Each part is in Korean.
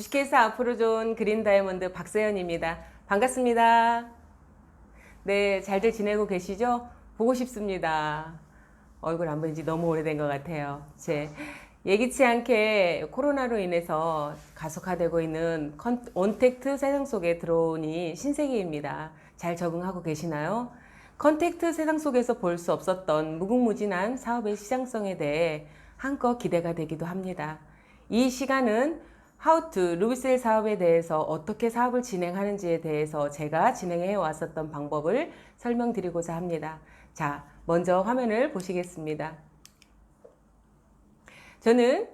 주식회사 앞으로 좋은 그린 다이아몬드 박세연입니다. 반갑습니다. 네, 잘들 지내고 계시죠? 보고 싶습니다. 얼굴 안 본 지 너무 오래된 것 같아요. 예기치 않게 코로나로 인해서 가속화되고 있는 언택트 세상 속에 들어오니 신세계입니다. 잘 적응하고 계시나요? 컨택트 세상 속에서 볼 수 없었던 무궁무진한 사업의 시장성에 대해 한껏 기대가 되기도 합니다. 이 시간은 하우투 루비셀 사업에 대해서 어떻게 사업을 진행하는지에 대해서 제가 진행해 왔었던 방법을 설명드리고자 합니다. 자, 먼저 화면을 보시겠습니다. 저는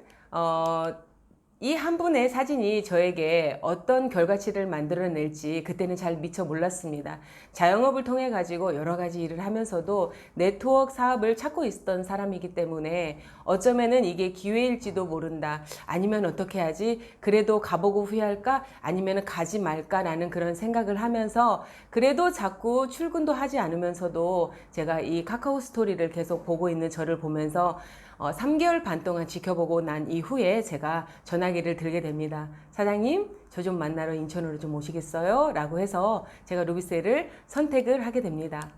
이 한 분의 사진이 저에게 어떤 결과치를 만들어낼지 그때는 잘 미처 몰랐습니다. 자영업을 통해 가지고 여러 가지 일을 하면서도 네트워크 사업을 찾고 있었던 사람이기 때문에 어쩌면은 이게 기회일지도 모른다. 아니면 어떻게 하지? 그래도 가보고 후회할까? 아니면 가지 말까라는 그런 생각을 하면서 그래도 자꾸 출근도 하지 않으면서도 제가 이 카카오 스토리를 계속 보고 있는 저를 보면서 3개월 반 동안 지켜보고 난 이후에 제가 전화기를 들게 됩니다. 사장님, 저 좀 만나러 인천으로 좀 오시겠어요? 라고 해서 제가 루비셀을 선택을 하게 됩니다.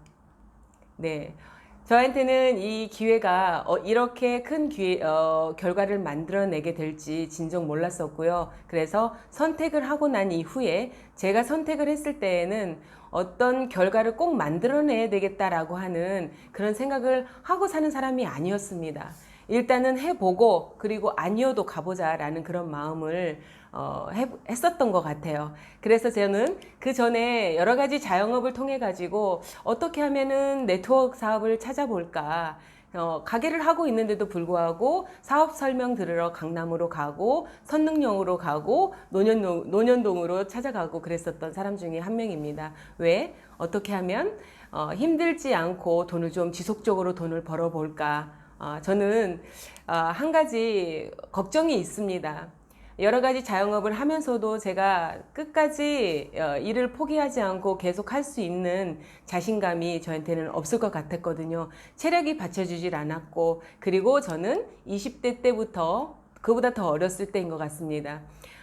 네. 저한테는 이 기회가 이렇게 큰 결과를 만들어내게 될지 진정 몰랐었고요. 그래서 선택을 하고 난 이후에 제가 선택을 했을 때에는 어떤 결과를 꼭 만들어내야 되겠다라고 하는 그런 생각을 하고 사는 사람이 아니었습니다. 일단은 해보고 그리고 아니어도 가보자라는 그런 마음을 했었던 것 같아요. 그래서 저는 그 전에 여러 가지 자영업을 통해 가지고 어떻게 하면은 네트워크 사업을 찾아볼까. 가게를 하고 있는데도 불구하고 사업 설명 들으러 강남으로 가고 선릉역으로 가고 논현동으로 찾아가고 그랬었던 사람 중에 한 명입니다. 왜? 어떻게 하면 힘들지 않고 돈을 좀 지속적으로 돈을 벌어볼까? 저는 한 가지 걱정이 있습니다. 여러 가지 자영업을 하면서도 제가 끝까지 일을 포기하지 않고 계속 할 수 있는 자신감이 저한테는 없을 것 같았거든요. 체력이 받쳐주질 않았고, 그리고 저는 20대 때부터 그보다 더 어렸을 때인 것 같습니다.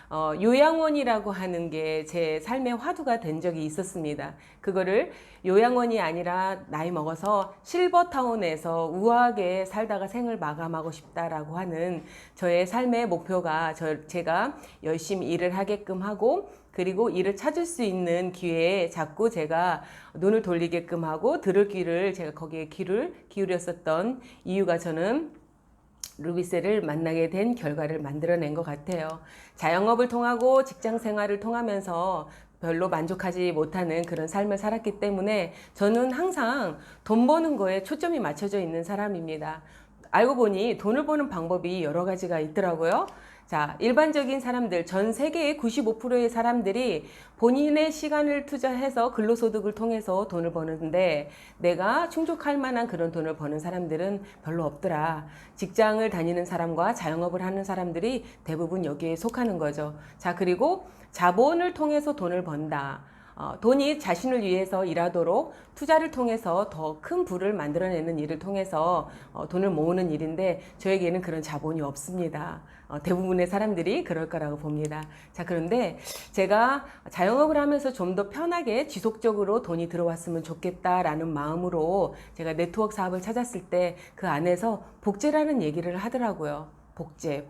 요양원이라고 하는 게 제 삶의 화두가 된 적이 있었습니다. 그거를 요양원이 아니라 나이 먹어서 실버타운에서 우아하게 살다가 생을 마감하고 싶다라고 하는 저의 삶의 목표가 제가 열심히 일을 하게끔 하고 그리고 일을 찾을 수 있는 기회에 자꾸 제가 눈을 돌리게끔 하고 들을 귀를 제가 거기에 귀를 기울였었던 이유가 저는 루비셀을 만나게 된 결과를 만들어낸 것 같아요. 자영업을 통하고 직장 생활을 통하면서 별로 만족하지 못하는 그런 삶을 살았기 때문에 저는 항상 돈 버는 거에 초점이 맞춰져 있는 사람입니다. 알고 보니 돈을 버는 방법이 여러 가지가 있더라고요. 자, 일반적인 사람들, 전 세계의 95%의 사람들이 본인의 시간을 투자해서 근로소득을 통해서 돈을 버는데 내가 충족할 만한 그런 돈을 버는 사람들은 별로 없더라. 직장을 다니는 사람과 자영업을 하는 사람들이 대부분 여기에 속하는 거죠. 자, 그리고 자본을 통해서 돈을 번다. 돈이 자신을 위해서 일하도록 투자를 통해서 더 큰 부를 만들어내는 일을 통해서 돈을 모으는 일인데 저에게는 그런 자본이 없습니다. 대부분의 사람들이 그럴 거라고 봅니다. 자, 그런데 제가 자영업을 하면서 좀 더 편하게 지속적으로 돈이 들어왔으면 좋겠다라는 마음으로 제가 네트워크 사업을 찾았을 때 그 안에서 복제라는 얘기를 하더라고요. 복제.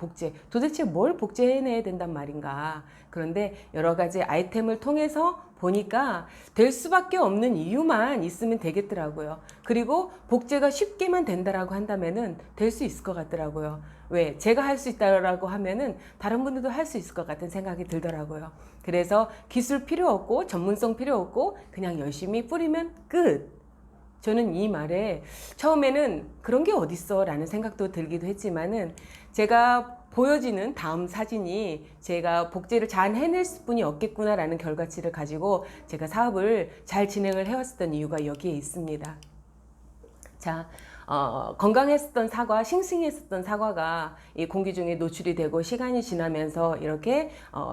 도대체 뭘 복제해내야 된단 말인가. 그런데 여러 가지 아이템을 통해서 보니까 될 수밖에 없는 이유만 있으면 되겠더라고요. 그리고 복제가 쉽게만 된다라고 한다면은 될 수 있을 것 같더라고요. 왜? 제가 할 수 있다라고 하면은 다른 분들도 할 수 있을 것 같은 생각이 들더라고요. 그래서 기술 필요 없고 전문성 필요 없고 그냥 열심히 뿌리면 끝. 저는 이 말에 처음에는 그런 게 어딨어 라는 생각도 들기도 했지만은 제가 보여지는 다음 사진이 제가 복제를 잘 해낼 뿐이 없겠구나 라는 결과치를 가지고 제가 사업을 잘 진행을 해왔었던 이유가 여기에 있습니다. 자, 건강했었던 사과, 싱싱했었던 사과가 이 공기 중에 노출이 되고 시간이 지나면서 이렇게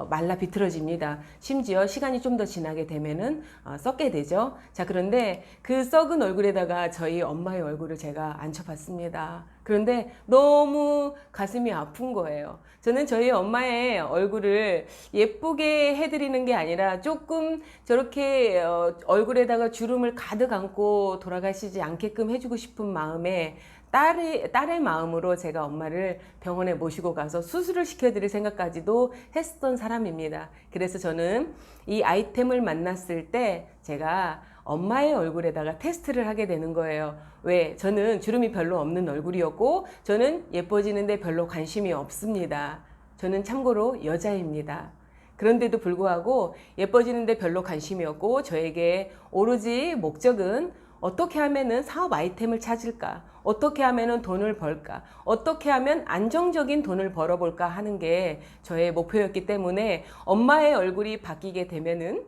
말라 비틀어집니다. 심지어 시간이 좀 더 지나게 되면은 썩게 되죠. 자, 그런데 그 썩은 얼굴에다가 저희 엄마의 얼굴을 제가 앉혀봤습니다. 그런데 너무 가슴이 아픈 거예요. 저는 저희 엄마의 얼굴을 예쁘게 해드리는 게 아니라 조금 저렇게 얼굴에다가 주름을 가득 안고 돌아가시지 않게끔 해주고 싶은 마음에 딸의 마음으로 제가 엄마를 병원에 모시고 가서 수술을 시켜드릴 생각까지도 했었던 사람입니다. 그래서 저는 이 아이템을 만났을 때 제가 엄마의 얼굴에다가 테스트를 하게 되는 거예요. 왜? 저는 주름이 별로 없는 얼굴이었고 저는 예뻐지는데 별로 관심이 없습니다. 저는 참고로 여자입니다. 그런데도 불구하고 예뻐지는데 별로 관심이 없고 저에게 오로지 목적은 어떻게 하면은 사업 아이템을 찾을까? 어떻게 하면은 돈을 벌까? 어떻게 하면 안정적인 돈을 벌어볼까 하는 게 저의 목표였기 때문에 엄마의 얼굴이 바뀌게 되면은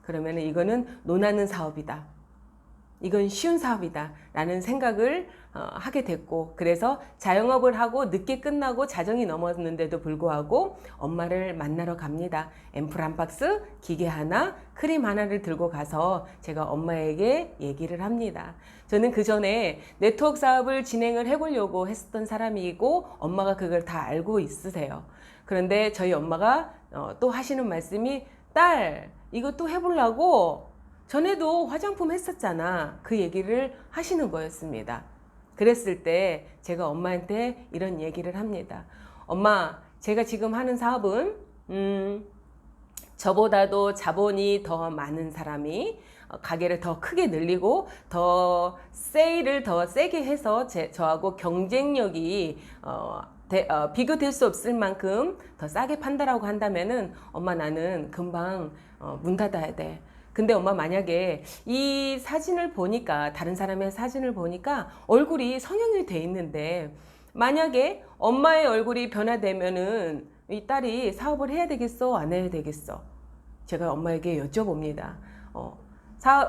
그러면은 이거는 논하는 사업이다. 이건 쉬운 사업이다 라는 생각을 하게 됐고, 그래서 자영업을 하고 늦게 끝나고 자정이 넘었는데도 불구하고 엄마를 만나러 갑니다. 앰플 한 박스, 기계 하나, 크림 하나를 들고 가서 제가 엄마에게 얘기를 합니다. 저는 그 전에 네트워크 사업을 진행을 해보려고 했었던 사람이고 엄마가 그걸 다 알고 있으세요. 그런데 저희 엄마가 또 하시는 말씀이, 딸 이거 또 해보려고 전에도 화장품 했었잖아. 그 얘기를 하시는 거였습니다. 그랬을 때 제가 엄마한테 이런 얘기를 합니다. 엄마, 제가 지금 하는 사업은 저보다도 자본이 더 많은 사람이 가게를 더 크게 늘리고 더 세일을 더 세게 해서 저하고 경쟁력이 비교될 수 없을 만큼 더 싸게 판다라고 한다면은 엄마 나는 금방 문 닫아야 돼. 근데 엄마 만약에 이 사진을 보니까 다른 사람의 사진을 보니까 얼굴이 성형이 돼 있는데 만약에 엄마의 얼굴이 변화되면은 이 딸이 사업을 해야 되겠어 안 해야 되겠어? 제가 엄마에게 여쭤봅니다.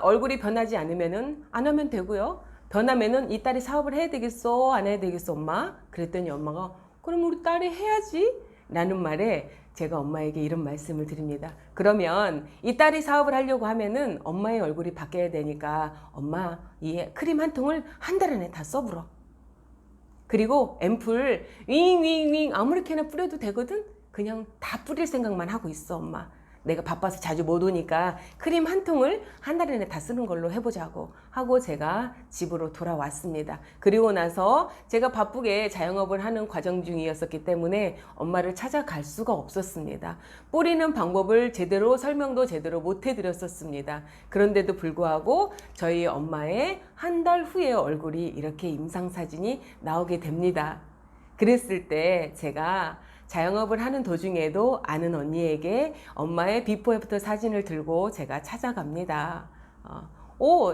얼굴이 변하지 않으면은 안 하면 되고요. 변하면은 이 딸이 사업을 해야 되겠어 안 해야 되겠어 엄마? 그랬더니 엄마가 그럼 우리 딸이 해야지 라는 말에 제가 엄마에게 이런 말씀을 드립니다. 그러면 이 딸이 사업을 하려고 하면은 엄마의 얼굴이 바뀌어야 되니까 엄마 이 크림 한 통을 한 달 안에 다 써불어. 그리고 앰플 윙윙윙 아무렇게나 뿌려도 되거든? 그냥 다 뿌릴 생각만 하고 있어 엄마. 내가 바빠서 자주 못 오니까 크림 한 통을 한 달 안에 다 쓰는 걸로 해보자고 하고 제가 집으로 돌아왔습니다. 그리고 나서 제가 바쁘게 자영업을 하는 과정 중이었었기 때문에 엄마를 찾아갈 수가 없었습니다. 뿌리는 방법을 제대로 설명도 제대로 못 해드렸었습니다. 그런데도 불구하고 저희 엄마의 한 달 후의 얼굴이 이렇게 임상사진이 나오게 됩니다. 그랬을 때 제가 자영업을 하는 도중에도 아는 언니에게 엄마의 비포 애프터 사진을 들고 제가 찾아갑니다.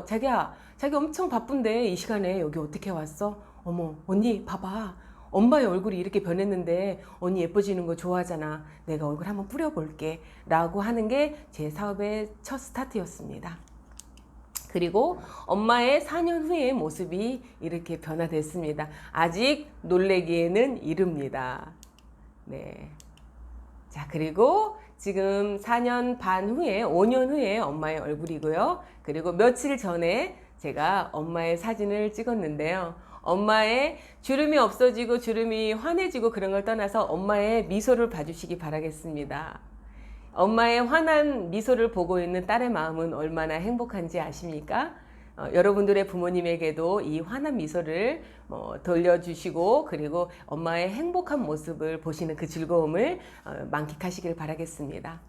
자기야, 자기 엄청 바쁜데 이 시간에 여기 어떻게 왔어? 어머, 언니 봐봐. 엄마의 얼굴이 이렇게 변했는데 언니 예뻐지는 거 좋아하잖아. 내가 얼굴 한번 뿌려볼게 라고 하는 게 제 사업의 첫 스타트였습니다. 그리고 엄마의 4년 후의 모습이 이렇게 변화됐습니다. 아직 놀래기에는 이릅니다. 네. 자, 그리고 지금 4년 반 후에, 5년 후에 엄마의 얼굴이고요. 그리고 며칠 전에 제가 엄마의 사진을 찍었는데요. 엄마의 주름이 없어지고 주름이 환해지고 그런 걸 떠나서 엄마의 미소를 봐주시기 바라겠습니다. 엄마의 환한 미소를 보고 있는 딸의 마음은 얼마나 행복한지 아십니까? 여러분들의 부모님에게도 이 환한 미소를 돌려주시고 그리고 엄마의 행복한 모습을 보시는 그 즐거움을 만끽하시길 바라겠습니다.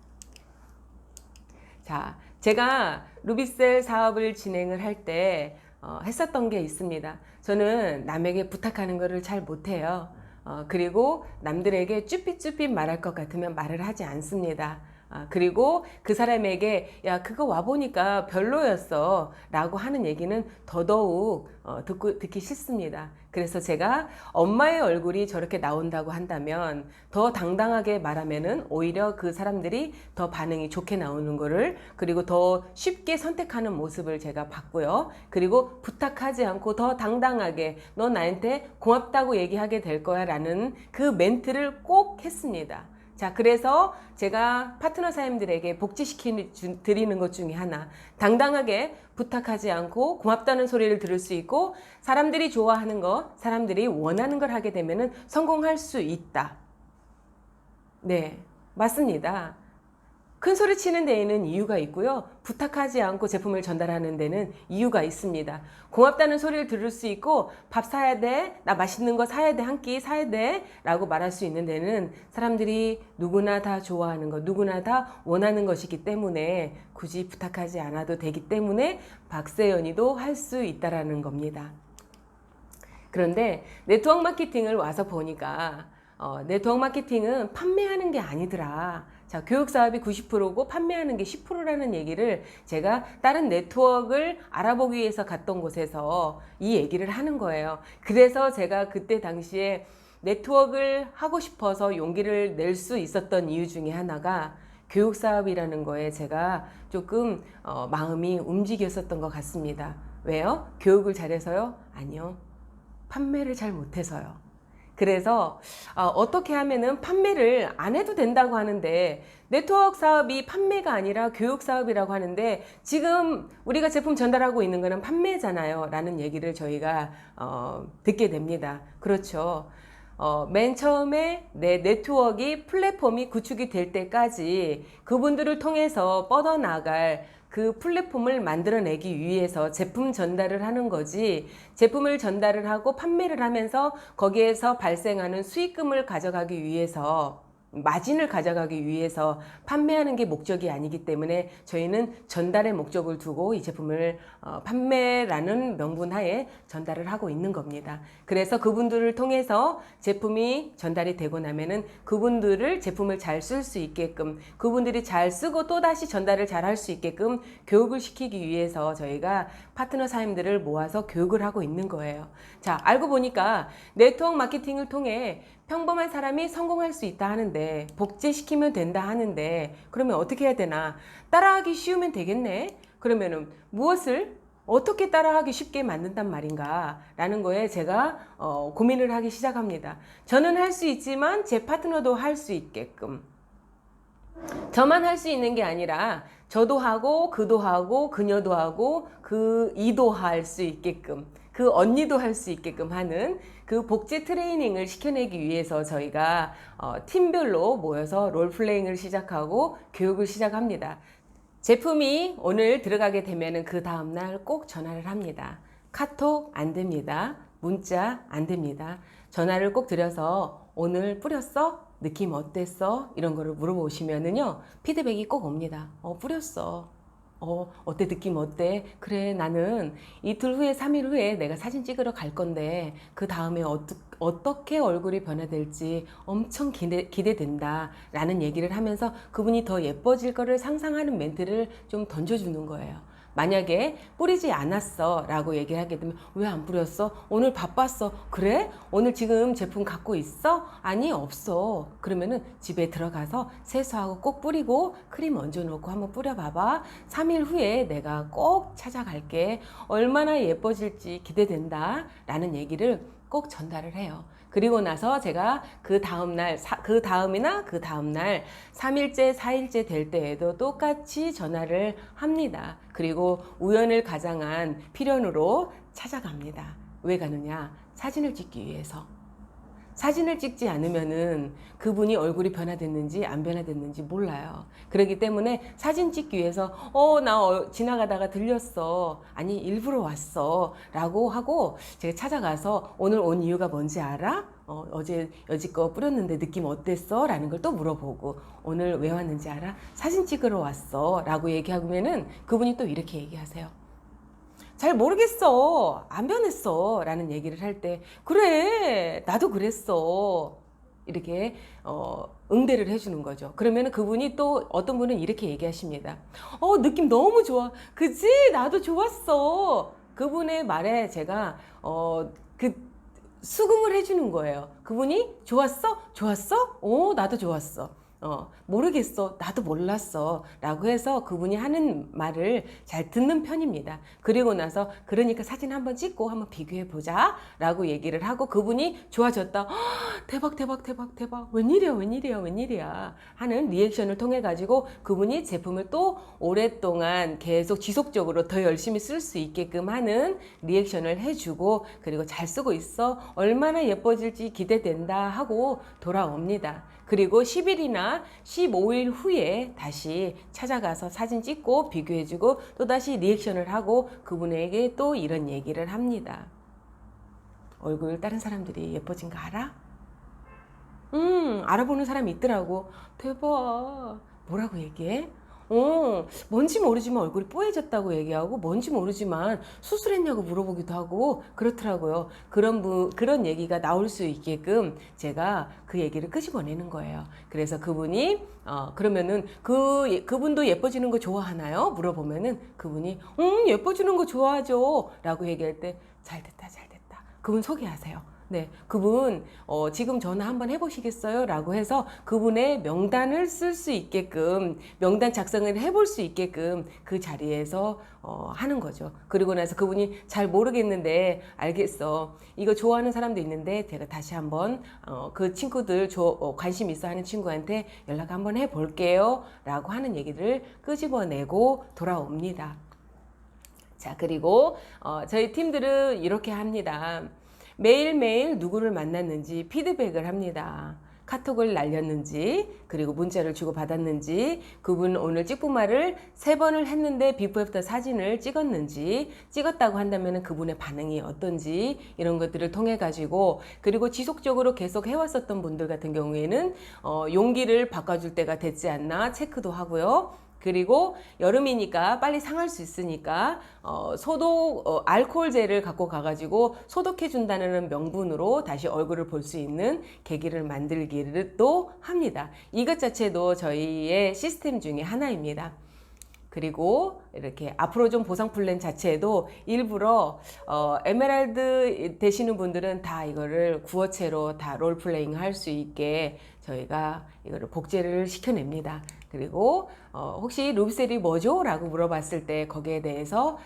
자, 제가 루비셀 사업을 진행을 할 때 했었던 게 있습니다. 저는 남에게 부탁하는 것을 잘 못해요. 그리고 남들에게 쭈삣쭈삣 말할 것 같으면 말을 하지 않습니다. 그리고 그 사람에게 야 그거 와보니까 별로였어 라고 하는 얘기는 더더욱 듣기 싫습니다. 그래서 제가 엄마의 얼굴이 저렇게 나온다고 한다면 더 당당하게 말하면은 오히려 그 사람들이 더 반응이 좋게 나오는 거를 그리고 더 쉽게 선택하는 모습을 제가 봤고요. 그리고 부탁하지 않고 더 당당하게 너 나한테 고맙다고 얘기하게 될 거야 라는 그 멘트를 꼭 했습니다. 자, 그래서 제가 파트너 사님들에게 드리는 것 중에 하나, 당당하게 부탁하지 않고 고맙다는 소리를 들을 수 있고, 사람들이 좋아하는 거, 사람들이 원하는 걸 하게 되면은 성공할 수 있다. 네, 맞습니다. 큰 소리 치는 데에는 이유가 있고요. 부탁하지 않고 제품을 전달하는 데는 이유가 있습니다. 고맙다는 소리를 들을 수 있고, 밥 사야 돼, 나 맛있는 거 사야 돼, 한 끼 사야 돼 라고 말할 수 있는 데는 사람들이 누구나 다 좋아하는 것, 누구나 다 원하는 것이기 때문에 굳이 부탁하지 않아도 되기 때문에 박세연이도 할 수 있다라는 겁니다. 그런데 네트워크 마케팅을 와서 보니까 네트워크 마케팅은 판매하는 게 아니더라. 자, 교육 사업이 90%고 판매하는 게 10%라는 얘기를 제가 다른 네트워크를 알아보기 위해서 갔던 곳에서 이 얘기를 하는 거예요. 그래서 제가 그때 당시에 네트워크를 하고 싶어서 용기를 낼 수 있었던 이유 중에 하나가 교육 사업이라는 거에 제가 조금 마음이 움직였었던 것 같습니다. 왜요? 교육을 잘해서요? 아니요. 판매를 잘 못해서요. 그래서 어떻게 하면은 판매를 안 해도 된다고 하는데, 네트워크 사업이 판매가 아니라 교육 사업이라고 하는데 지금 우리가 제품 전달하고 있는 거는 판매잖아요 라는 얘기를 저희가 듣게 됩니다. 그렇죠. 맨 처음에 내 네트워크 플랫폼이 구축이 될 때까지 그분들을 통해서 뻗어나갈 그 플랫폼을 만들어내기 위해서 제품 전달을 하는 거지, 제품을 전달을 하고 판매를 하면서 거기에서 발생하는 수익금을 가져가기 위해서, 마진을 가져가기 위해서 판매하는 게 목적이 아니기 때문에 저희는 전달의 목적을 두고 이 제품을 판매라는 명분 하에 전달을 하고 있는 겁니다. 그래서 그분들을 통해서 제품이 전달이 되고 나면은 그분들을 제품을 잘 쓸 수 있게끔, 그분들이 잘 쓰고 또다시 전달을 잘 할 수 있게끔 교육을 시키기 위해서 저희가 파트너 사님들을 모아서 교육을 하고 있는 거예요. 자, 알고 보니까 네트워크 마케팅을 통해 평범한 사람이 성공할 수 있다 하는데, 복제시키면 된다 하는데, 그러면 어떻게 해야 되나? 따라하기 쉬우면 되겠네? 그러면은 무엇을 어떻게 따라하기 쉽게 만든단 말인가? 라는 거에 제가 고민을 하기 시작합니다. 저는 할 수 있지만 제 파트너도 할 수 있게끔. 저만 할 수 있는 게 아니라 저도 하고 그도 하고 그녀도 하고 그 이도 할 수 있게끔, 그 언니도 할 수 있게끔 하는 그 복제 트레이닝을 시켜내기 위해서 저희가 팀별로 모여서 롤플레잉을 시작하고 교육을 시작합니다. 제품이 오늘 들어가게 되면 그 다음날 꼭 전화를 합니다. 카톡 안 됩니다. 문자 안 됩니다. 전화를 꼭 드려서 오늘 뿌렸어? 느낌 어땠어? 이런 거를 물어보시면은요, 피드백이 꼭 옵니다. 뿌렸어. 어때? 느낌 어때? 그래, 나는 이틀 후에 3일 후에 내가 사진 찍으러 갈 건데 그 다음에 어떻게 얼굴이 변화될지 엄청 기대된다 라는 얘기를 하면서 그분이 더 예뻐질 거를 상상하는 멘트를 좀 던져주는 거예요. 만약에 뿌리지 않았어 라고 얘기를 하게 되면, 왜 안 뿌렸어? 오늘 바빴어. 그래? 오늘 지금 제품 갖고 있어? 아니, 없어. 그러면은 집에 들어가서 세수하고 꼭 뿌리고 크림 얹어놓고 한번 뿌려봐봐. 3일 후에 내가 꼭 찾아갈게. 얼마나 예뻐질지 기대된다 라는 얘기를 꼭 전달을 해요. 그리고 나서 제가 그 다음날, 그 다음이나 그 다음날 3일째, 4일째 될 때에도 똑같이 전화를 합니다. 그리고 우연을 가장한 필연으로 찾아갑니다. 왜 가느냐? 사진을 찍기 위해서. 사진을 찍지 않으면은 그분이 얼굴이 변화됐는지 안 변화됐는지 몰라요. 그렇기 때문에 사진 찍기 위해서 나 지나가다가 들렸어. 아니, 일부러 왔어. 라고 하고 제가 찾아가서 오늘 온 이유가 뭔지 알아? 어제 여지껏 뿌렸는데 느낌 어땠어? 라는 걸 또 물어보고, 오늘 왜 왔는지 알아? 사진 찍으러 왔어. 라고 얘기하면은 그분이 또 이렇게 얘기하세요. 잘 모르겠어. 안 변했어. 라는 얘기를 할 때, 그래, 나도 그랬어. 이렇게 응대를 해주는 거죠. 그러면 그분이 또 어떤 분은 이렇게 얘기하십니다. 느낌 너무 좋아. 그치? 나도 좋았어. 그분의 말에 제가 수긍을 해주는 거예요. 그분이 좋았어? 좋았어? 나도 좋았어. 모르겠어. 나도 몰랐어. 라고 해서 그분이 하는 말을 잘 듣는 편입니다. 그리고 나서 그러니까 사진 한번 찍고 한번 비교해 보자. 라고 얘기를 하고 그분이 좋아졌다. "헉, 대박, 대박, 대박, 대박. 웬일이야, 웬일이야, 웬일이야. 하는 리액션을 통해 가지고 그분이 제품을 또 오랫동안 계속 지속적으로 더 열심히 쓸 수 있게끔 하는 리액션을 해주고 그리고 잘 쓰고 있어. 얼마나 예뻐질지 기대된다 하고 돌아옵니다. 그리고 10일이나 15일 후에 다시 찾아가서 사진 찍고 비교해주고 또다시 리액션을 하고 그분에게 또 이런 얘기를 합니다. 얼굴 다른 사람들이 예뻐진 거 알아? 알아보는 사람이 있더라고. 대박. 뭐라고 얘기해? 뭔지 모르지만 얼굴이 뽀얘졌다고 얘기하고 뭔지 모르지만 수술했냐고 물어보기도 하고 그렇더라고요. 그런 얘기가 나올 수 있게끔 제가 그 얘기를 끄집어내는 거예요. 그래서 그분이 그러면은 그분도 예뻐지는 거 좋아하나요? 물어보면은 그분이 예뻐지는 거 좋아하죠. 라고 얘기할 때 잘 됐다, 잘 됐다. 그분 소개하세요. 네, 그분 지금 전화 한번 해보시겠어요? 라고 해서 그분의 명단을 쓸 수 있게끔 명단 작성을 해볼 수 있게끔 그 자리에서 하는 거죠. 그리고 나서 그분이 잘 모르겠는데 알겠어. 이거 좋아하는 사람도 있는데 제가 다시 한번 그 친구들 관심 있어 하는 친구한테 연락 한번 해볼게요. 라고 하는 얘기를 끄집어내고 돌아옵니다. 자, 그리고 저희 팀들은 이렇게 합니다. 매일매일 누구를 만났는지 피드백을 합니다. 카톡을 날렸는지 그리고 문자를 주고받았는지 그분 오늘 찍부말을 3번을 했는데 비포 애프터 사진을 찍었는지 찍었다고 한다면 그분의 반응이 어떤지 이런 것들을 통해 가지고 그리고 지속적으로 계속 해왔었던 분들 같은 경우에는 용기를 바꿔줄 때가 됐지 않나 체크도 하고요. 그리고 여름이니까 빨리 상할 수 있으니까 알코올젤을 갖고 가가지고 소독해 준다는 명분으로 다시 얼굴을 볼 수 있는 계기를 만들기를 또 합니다. 이것 자체도 저희의 시스템 중에 하나입니다. 그리고 이렇게 앞으로 좀 보상 플랜 자체도 일부러 에메랄드 되시는 분들은 다 이거를 구어체로 다 롤플레잉 할 수 있게 저희가 이거를 복제를 시켜냅니다. 그리고 혹시 루비셀이 뭐죠? 라고 물어봤을 때 거기에 대해서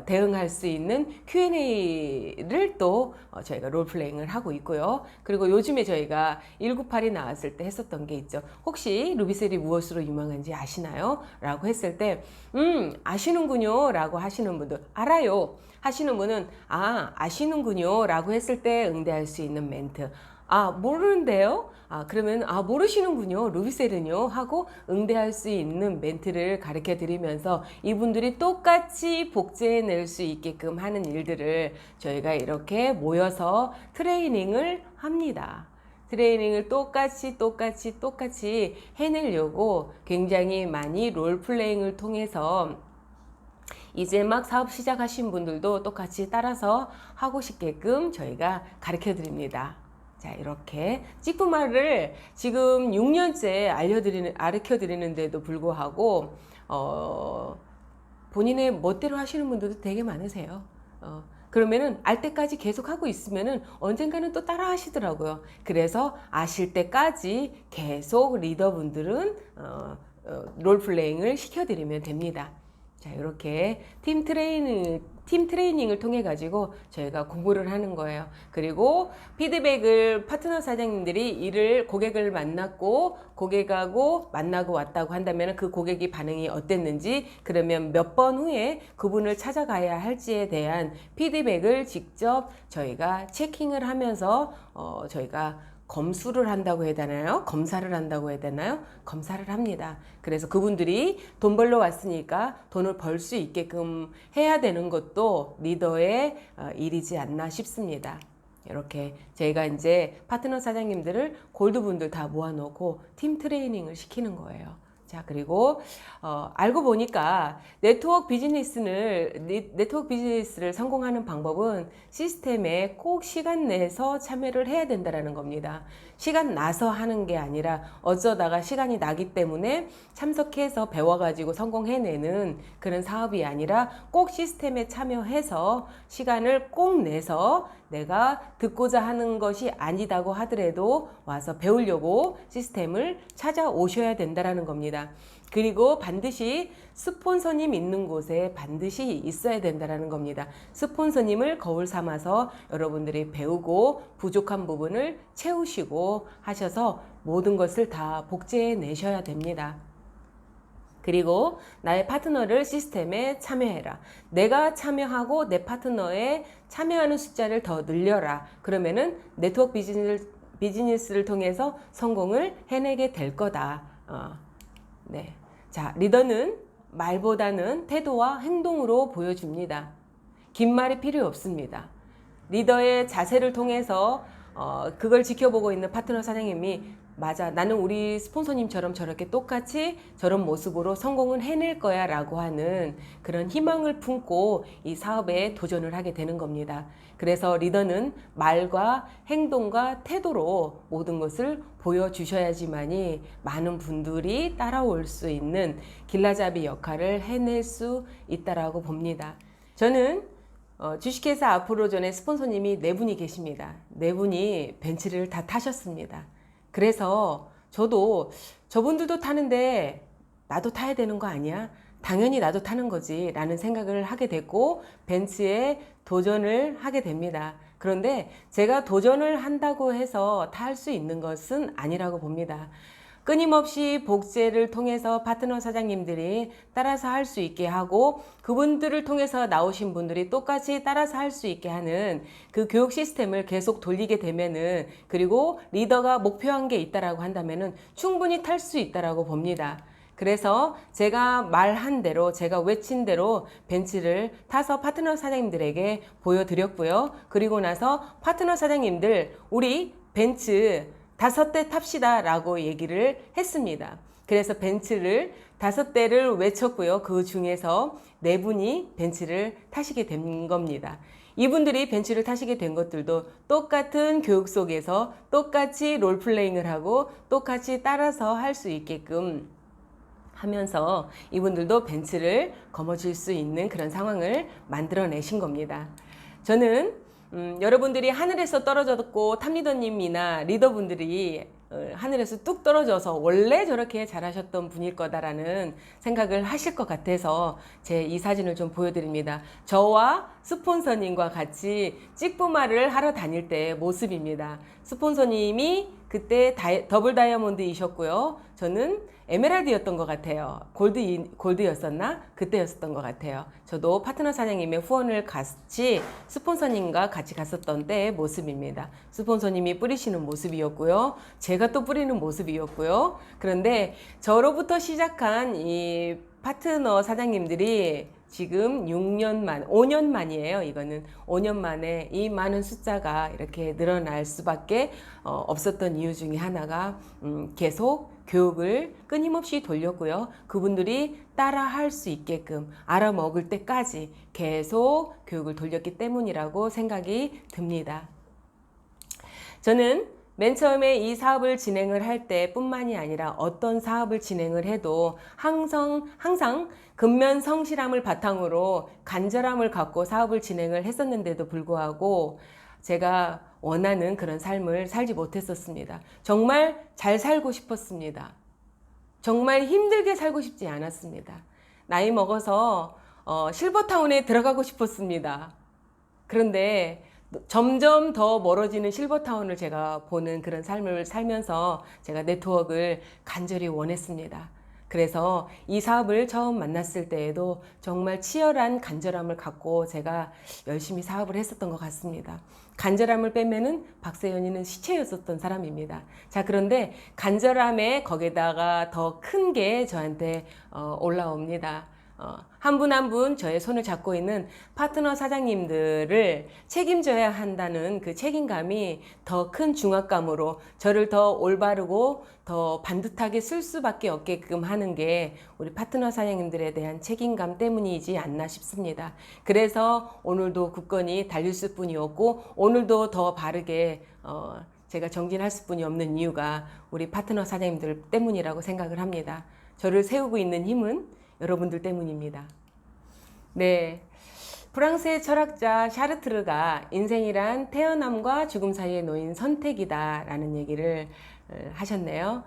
대응할 수 있는 Q&A를 또 저희가 롤플레잉을 하고 있고요. 그리고 요즘에 저희가 198이 나왔을 때 했었던 게 있죠. 혹시 루비셀이 무엇으로 유명한지 아시나요? 라고 했을 때 아시는군요 라고 하시는 분들 알아요 하시는 분은 아시는군요 라고 했을 때 응대할 수 있는 멘트 모르는데요? 그러면 모르시는군요. 루비셀은요? 하고 응대할 수 있는 멘트를 가르쳐 드리면서 이분들이 똑같이 복제해낼 수 있게끔 하는 일들을 저희가 이렇게 모여서 트레이닝을 합니다. 트레이닝을 똑같이 해내려고 굉장히 많이 롤플레잉을 통해서 이제 막 사업 시작하신 분들도 똑같이 따라서 하고 싶게끔 저희가 가르쳐 드립니다. 자, 이렇게 찍부말을 지금 6년째 가르쳐 드리는데도 불구하고 본인의 멋대로 하시는 분들도 되게 많으세요. 그러면은 알 때까지 계속 하고 있으면은 언젠가는 또 따라 하시더라고요. 그래서 아실 때까지 계속 리더분들은 롤플레잉을 시켜드리면 됩니다. 자, 이렇게 팀 트레이닝을 통해 가지고 저희가 공부를 하는 거예요. 그리고 피드백을 파트너 사장님들이 고객을 만났고 고객하고 만나고 왔다고 한다면 그 고객이 반응이 어땠는지 그러면 몇 번 후에 그분을 찾아가야 할지에 대한 피드백을 직접 저희가 체킹을 하면서 저희가 검수를 한다고 해야 되나요? 검사를 한다고 해야 되나요? 검사를 합니다. 그래서 그분들이 돈 벌러 왔으니까 돈을 벌 수 있게끔 해야 되는 것도 리더의 일이지 않나 싶습니다. 이렇게 저희가 이제 파트너 사장님들을 골드분들 다 모아놓고 팀 트레이닝을 시키는 거예요. 자, 그리고 알고 보니까 네트워크 비즈니스를 성공하는 방법은 시스템에 꼭 시간 내서 참여를 해야 된다는 겁니다. 시간 나서 하는 게 아니라 어쩌다가 시간이 나기 때문에 참석해서 배워가지고 성공해내는 그런 사업이 아니라 꼭 시스템에 참여해서 시간을 꼭 내서 내가 듣고자 하는 것이 아니다고 하더라도 와서 배우려고 시스템을 찾아오셔야 된다는 겁니다. 그리고 반드시 스폰서님 있는 곳에 반드시 있어야 된다는 겁니다. 스폰서님을 거울 삼아서 여러분들이 배우고 부족한 부분을 채우시고 하셔서 모든 것을 다 복제해 내셔야 됩니다. 그리고 나의 파트너를 시스템에 참여해라. 내가 참여하고 내 파트너에 참여하는 숫자를 더 늘려라. 그러면은 네트워크 비즈니스를 통해서 성공을 해내게 될 거다. 네. 자, 리더는 말보다는 태도와 행동으로 보여줍니다. 긴 말이 필요 없습니다. 리더의 자세를 통해서 그걸 지켜보고 있는 파트너 사장님이 맞아, 나는 우리 스폰서님처럼 저렇게 똑같이 저런 모습으로 성공을 해낼 거야 라고 하는 그런 희망을 품고 이 사업에 도전을 하게 되는 겁니다. 그래서 리더는 말과 행동과 태도로 모든 것을 보여주셔야지만이 많은 분들이 따라올 수 있는 길라잡이 역할을 해낼 수 있다라고 봅니다. 저는 주식회사 아프로존의 스폰서님이 4분이 계십니다. 4분이 벤츠를 다 타셨습니다. 그래서 저도 저분들도 타는데 나도 타야 되는 거 아니야? 당연히 나도 타는 거지 라는 생각을 하게 됐고 벤츠에 도전을 하게 됩니다. 그런데 제가 도전을 한다고 해서 탈 수 있는 것은 아니라고 봅니다. 끊임없이 복제를 통해서 파트너 사장님들이 따라서 할 수 있게 하고 그분들을 통해서 나오신 분들이 똑같이 따라서 할 수 있게 하는 그 교육 시스템을 계속 돌리게 되면은 그리고 리더가 목표한 게 있다라고 한다면은 충분히 탈 수 있다라고 봅니다. 그래서 제가 말한 대로 제가 외친 대로 벤츠를 타서 파트너 사장님들에게 보여드렸고요. 그리고 나서 파트너 사장님들 우리 벤츠 5대 탑시다 라고 얘기를 했습니다. 그래서 벤츠를 5대를 외쳤고요. 그 중에서 4분이 벤츠를 타시게 된 겁니다. 이분들이 벤츠를 타시게 된 것들도 똑같은 교육 속에서 똑같이 롤플레잉을 하고 똑같이 따라서 할 수 있게끔 하면서 이분들도 벤츠를 거머쥘 수 있는 그런 상황을 만들어내신 겁니다. 저는 여러분들이 하늘에서 떨어졌고 탑리더님이나 리더분들이 하늘에서 뚝 떨어져서 원래 저렇게 잘하셨던 분일 거다라는 생각을 하실 것 같아서 제 이 사진을 좀 보여드립니다. 저와 스폰서님과 같이 찍부마를 하러 다닐 때 모습입니다. 스폰서님이 그때 더블 다이아몬드이셨고요. 저는 에메랄드였던 것 같아요. 골드였었나? 그때였었던 것 같아요. 저도 파트너 사장님의 후원을 같이 스폰서님과 같이 갔었던 때의 모습입니다. 스폰서님이 뿌리시는 모습이었고요. 제가 또 뿌리는 모습이었고요. 그런데 저로부터 시작한 이 파트너 사장님들이 지금 5년 만이에요. 이거는 5년 만에 이 많은 숫자가 이렇게 늘어날 수밖에 없었던 이유 중에 하나가 계속 교육을 끊임없이 돌렸고요. 그분들이 따라 할 수 있게끔 알아먹을 때까지 계속 교육을 돌렸기 때문이라고 생각이 듭니다. 저는 맨 처음에 이 사업을 진행을 할 때뿐만이 아니라 어떤 사업을 진행을 해도 항상 근면 성실함을 바탕으로 간절함을 갖고 사업을 진행을 했었는데도 불구하고 제가 원하는 그런 삶을 살지 못했었습니다. 정말 잘 살고 싶었습니다. 정말 힘들게 살고 싶지 않았습니다. 나이 먹어서 실버타운에 들어가고 싶었습니다. 그런데 점점 더 멀어지는 실버타운을 제가 보는 그런 삶을 살면서 제가 네트워크를 간절히 원했습니다. 그래서 이 사업을 처음 만났을 때에도 정말 치열한 간절함을 갖고 제가 열심히 사업을 했었던 것 같습니다. 간절함을 빼면은 박세연이는 시체였었던 사람입니다. 자, 그런데 간절함에 거기다가 더 큰 게 저한테 올라옵니다. 한 분 한 분 저의 손을 잡고 있는 파트너 사장님들을 책임져야 한다는 그 책임감이 더 큰 중압감으로 저를 더 올바르고 더 반듯하게 쓸 수밖에 없게끔 하는 게 우리 파트너 사장님들에 대한 책임감 때문이지 않나 싶습니다. 그래서 오늘도 굳건히 달릴 수뿐이 없고 오늘도 더 바르게 제가 정진할 수뿐이 없는 이유가 우리 파트너 사장님들 때문이라고 생각을 합니다. 저를 세우고 있는 힘은 여러분들 때문입니다. 네. 프랑스의 철학자 샤르트르가 인생이란 태어남과 죽음 사이에 놓인 선택이다 라는 얘기를 하셨네요.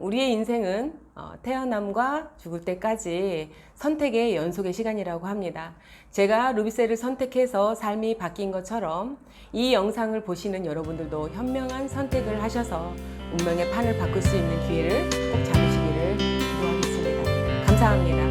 우리의 인생은 태어남과 죽을 때까지 선택의 연속의 시간이라고 합니다. 제가 루비셀을 선택해서 삶이 바뀐 것처럼 이 영상을 보시는 여러분들도 현명한 선택을 하셔서 운명의 판을 바꿀 수 있는 기회를 꼭 잡으시기를 기도하겠습니다. 감사합니다.